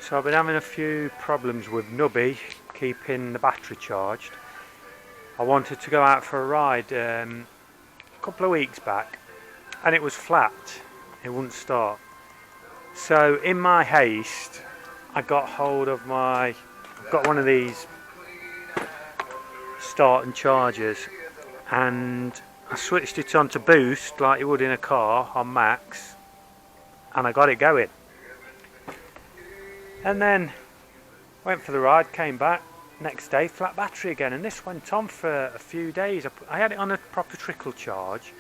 So I've been having a few problems with NUBBY keeping the battery charged. I wanted to go out for a ride a couple of weeks back and it was flat, it wouldn't start. So in my haste I got hold of I've got one of these start and chargers, and I switched it on to boost like you would in a car on max, and I got it going. And then went for the ride, came back, next day flat battery again, and this went on for a few days. I had it on a proper trickle charge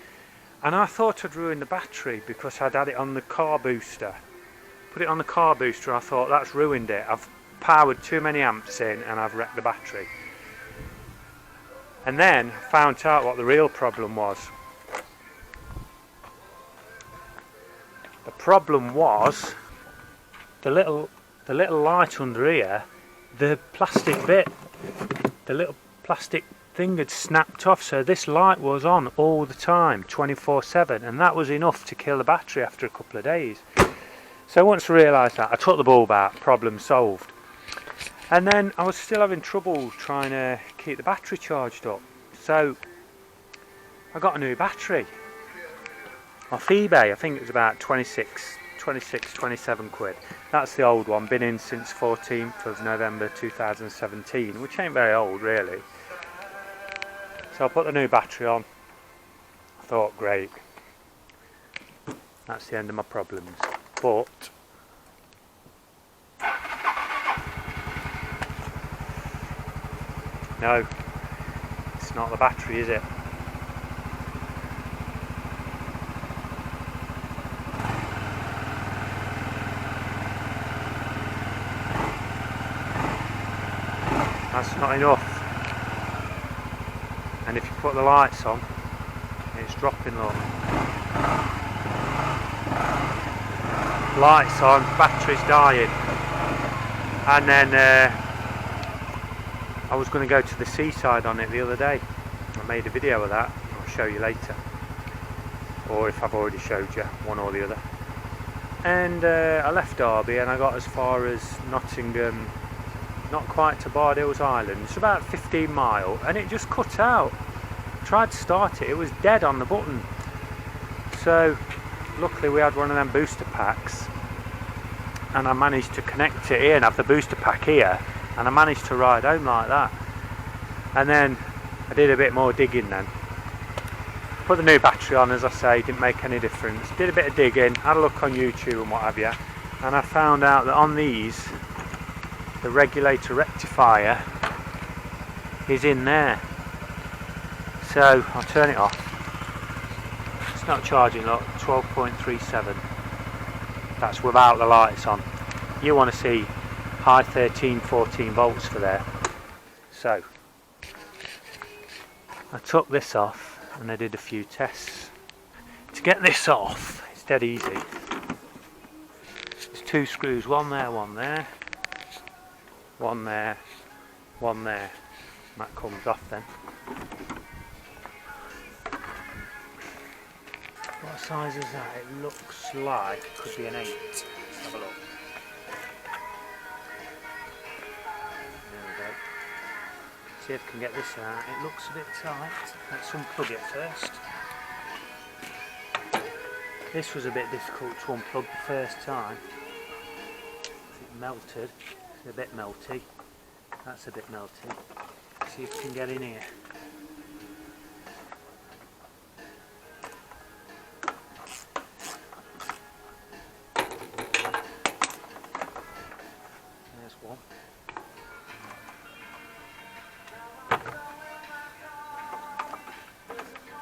and I thought I'd ruined the battery because I'd had it on the car booster. Put it on the car booster, I thought that's ruined it. I've powered too many amps in and I've wrecked the battery. And then found out what the real problem was. The problem was the little light under here, the plastic bit, the little plastic thing had snapped off, so this light was on all the time, 24/7, and that was enough to kill the battery after a couple of days. So once I realised that, I took the bulb out, problem solved. And then I was still having trouble trying to keep the battery charged up, so I got a new battery off eBay. I think it was about 27 quid. That's the old one, been in since 14th of November 2017, which ain't very old really. So I put the new battery on. I thought, great, that's the end of my problems. But no, it's not the battery, is it? That's not enough. And if you put the lights on, it's dropping, look. Lights on, battery's dying. And then I was going to go to the seaside on it the other day. I made a video of that, I'll show you later. Or if I've already showed you, one or the other. And I left Derby and I got as far as Nottingham, not quite to Bardales Island. It's about 15 miles and it just cut out. Tried to start it, it was dead on the button. So luckily we had one of them booster packs and I managed to connect it here and have the booster pack here, and I managed to ride home like that. And then I did a bit more digging then. Put the new battery on, as I say, didn't make any difference. Did a bit of digging, had a look on YouTube and what have you, and I found out that on these the regulator rectifier is in there. So I'll turn it off. It's not charging, look, 12.37. That's without the lights on. You want to see high 13-14 volts for there. So I took this off and I did a few tests. To get this off, it's dead easy. There's two screws, one there, one there. One there, one there. And that comes off then. What size is that? It looks like it could be an 8. Let's have a look. There we go. See if I can get this out. It looks a bit tight. Let's unplug it first. This was a bit difficult to unplug the first time. It melted. It's a bit melty. That's a bit melty. See if we can get in here. There's one.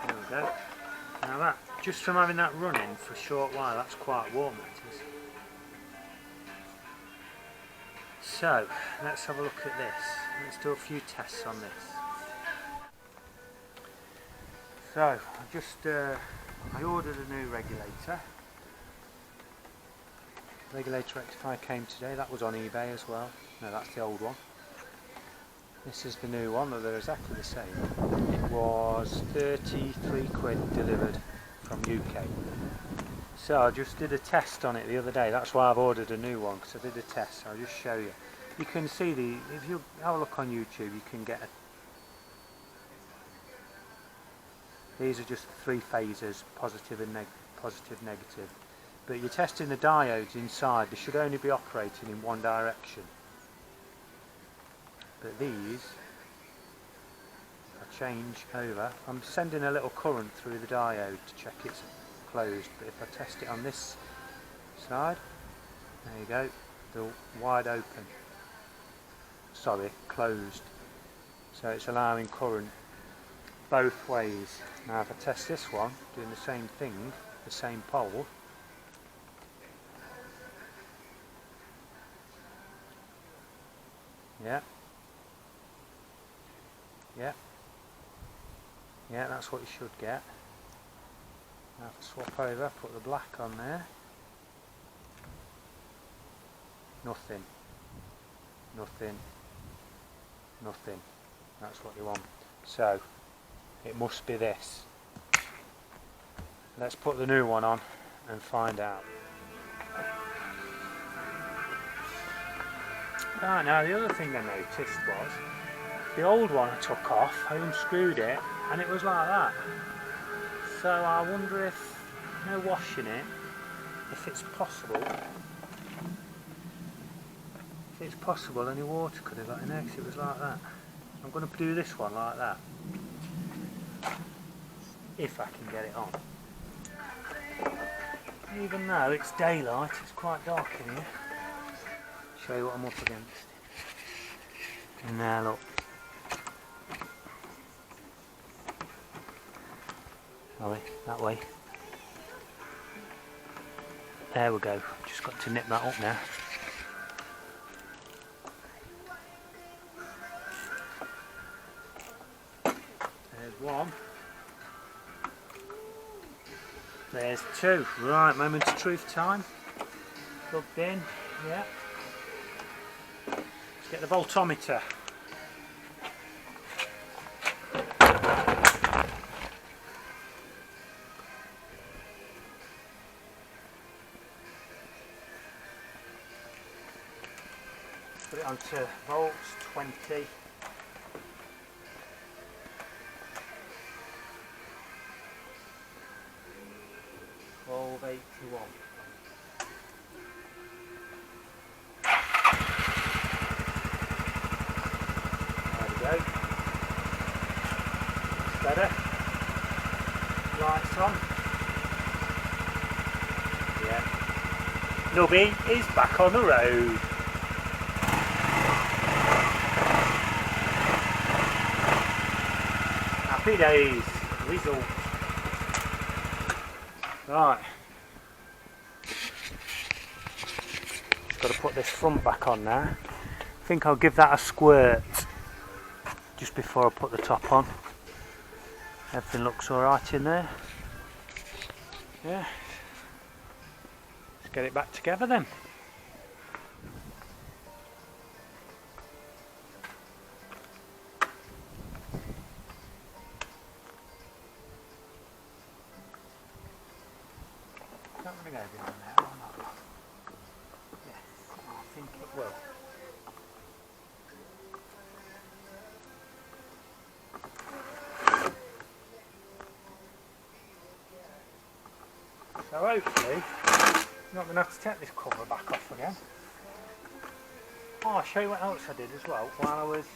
There we go. Now that, just from having that running for a short while, that's quite warm, that is. So, let's have a look at this. Let's do a few tests on this. So, I ordered a new regulator. Regulator rectifier came today, that was on eBay as well. No, that's the old one. This is the new one, they're exactly the same. It was 33 quid delivered from UK. So I just did a test on it the other day. That's why I've ordered a new one, because I did a test. So I'll just show you. You can see if you have a look on YouTube, you can get these are just 3 phases, positive and positive, negative. But you're testing the diodes inside. They should only be operating in one direction. But these, I change over. I'm sending a little current through the diode to check it's closed. But if I test it on this side, there you go, they're wide open. Sorry, closed. So it's allowing current both ways. Now if I test this one, doing the same thing, the same pole, yeah, that's what you should get. Now if I swap over, put the black on there, nothing, nothing, nothing. That's what you want. So it must be this. Let's put the new one on and find out. Right, now the other thing I noticed was the old one I took off, I unscrewed it and it was like that. So I wonder if, washing it, if it's possible any water could have got in there, because it was like that. I'm going to do this one like that, if I can get it on. Even though it's daylight, it's quite dark in here. Show you what I'm up against. And there, look. Sorry, that way. There we go. Just got to nip that up now. There's one. There's 2. Right, moment of truth time. Plugged in, yeah. Let's get the voltometer. Put it onto volts, 20. 1281. There we go. It's better. Lights on. Yeah. Nubby is back on the road. Happy days. Result. Right. Just got to put this front back on now. I think I'll give that a squirt just before I put the top on. Everything looks alright in there. Yeah. Let's get it back together then. Is that going to go behind there or not? Yes, I think it will. So hopefully, I'm not going to have to take this cover back off again. Oh, I'll show you what else I did as well. While I was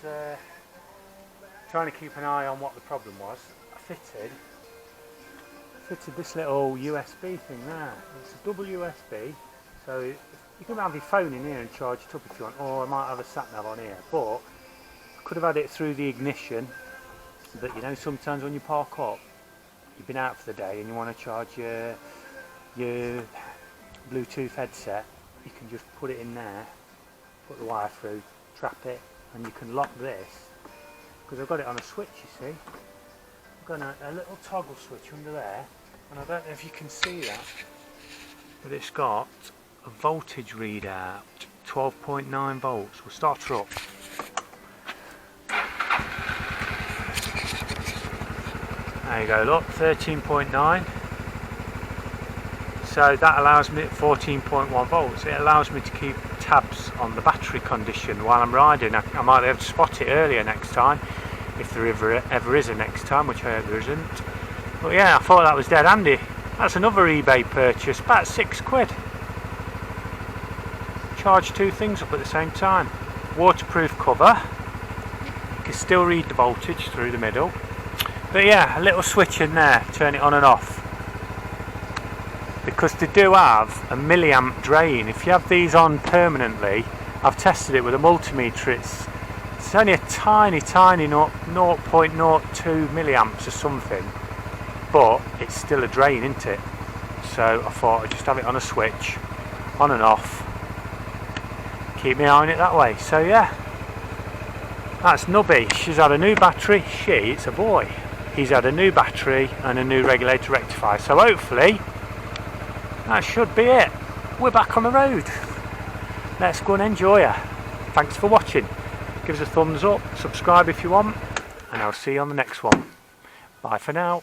trying to keep an eye on what the problem was, I fitted this little USB thing there. It's a double USB, so you can have your phone in here and charge it up if you want, or I might have a sat nav on here, but I could have had it through the ignition. But you know, sometimes when you park up, you've been out for the day and you want to charge your Bluetooth headset, you can just put it in there, put the wire through, trap it, and you can lock this, because I've got it on a switch, you see. I've got a little toggle switch under there, and I don't know if you can see that, but it's got a voltage readout, 12.9 volts. We'll start her up. There you go, look, 13.9. so that allows me at 14.1 volts. It allows me to keep tabs on the battery condition while I'm riding. I might be able to spot it earlier next time, if there ever is a next time, which I hope there isn't. But yeah, I thought that was dead handy. That's another eBay purchase, about £6. Charge two things up at the same time. Waterproof cover. You can still read the voltage through the middle. But yeah, a little switch in there, turn it on and off. Because they do have a milliamp drain. If you have these on permanently, I've tested it with a multimeter, it's only a tiny 0.02 milliamps or something, but it's still a drain, isn't it? So I thought I'd just have it on a switch, on and off, keep my eye on it that way. So yeah, that's Nubby. She's had a new battery. It's a boy. He's had a new battery and a new regulator rectifier. So hopefully that should be it. We're back on the road. Let's go and enjoy her. Thanks for watching. Give us a thumbs up, subscribe if you want, and I'll see you on the next one. Bye for now.